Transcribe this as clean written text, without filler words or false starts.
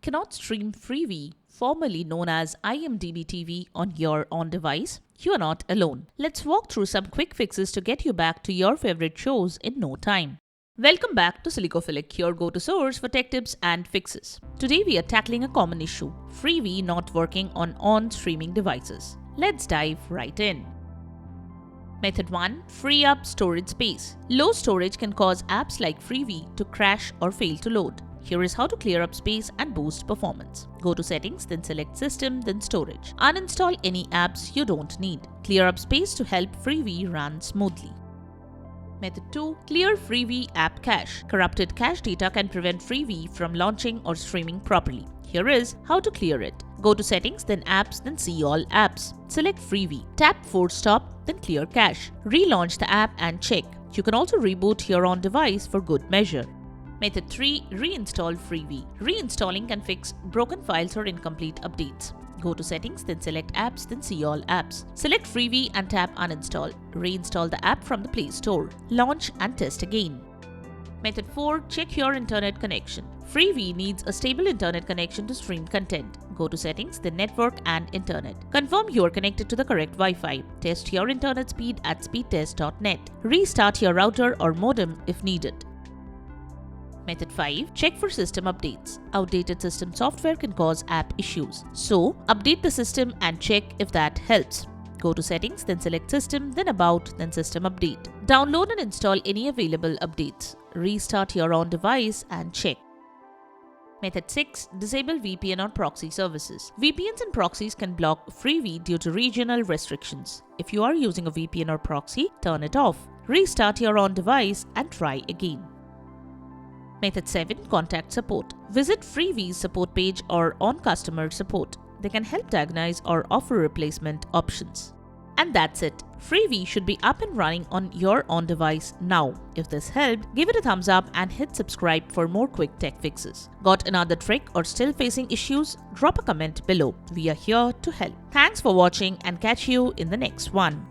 Cannot stream Freevee, formerly known as IMDb TV, on your own device? You are not alone. Let's walk through some quick fixes to get you back to your favorite shows in no time. Welcome back to Silicophilic, your go-to source for tech tips and fixes. Today we are tackling a common issue: Freevee not working on streaming devices. Let's dive right in. Method 1. Free up storage space. Low storage can cause apps like Freevee to crash or fail to load. Here is how to clear up space and boost performance. Go to Settings, then select System, then Storage. Uninstall any apps you don't need. Clear up space to help Freevee run smoothly. Method 2. Clear Freevee app cache. Corrupted cache data can prevent Freevee from launching or streaming properly. Here is how to clear it. Go to Settings, then Apps, then See All Apps. Select Freevee. Tap Force Stop, then Clear Cache. Relaunch the app and check. You can also reboot your own device for good measure. Method 3. Reinstall Freevee. Reinstalling can fix broken files or incomplete updates. Go to Settings, then select Apps, then See All Apps. Select Freevee and tap Uninstall. Reinstall the app from the Play Store. Launch and test again. Method 4. Check your internet connection. Freevee needs a stable internet connection to stream content. Go to Settings, then Network and Internet. Confirm you are connected to the correct Wi-Fi. Test your internet speed at speedtest.net. Restart your router or modem if needed. Method 5. Check for system updates. Outdated system software can cause app issues. So, update the system and check if that helps. Go to Settings, then select System, then About, then System Update. Download and install any available updates. Restart your own device and check. Method 6. Disable VPN or proxy services. VPNs and proxies can block Freevee due to regional restrictions. If you are using a VPN or proxy, turn it off. Restart your own device and try again. Method 7. Contact support. Visit Freevee's support page or on customer support. They can help diagnose or offer replacement options. And that's it. Freevee should be up and running on your own device now. If this helped, give it a thumbs up and hit subscribe for more quick tech fixes. Got another trick or still facing issues? Drop a comment below. We are here to help. Thanks for watching and catch you in the next one.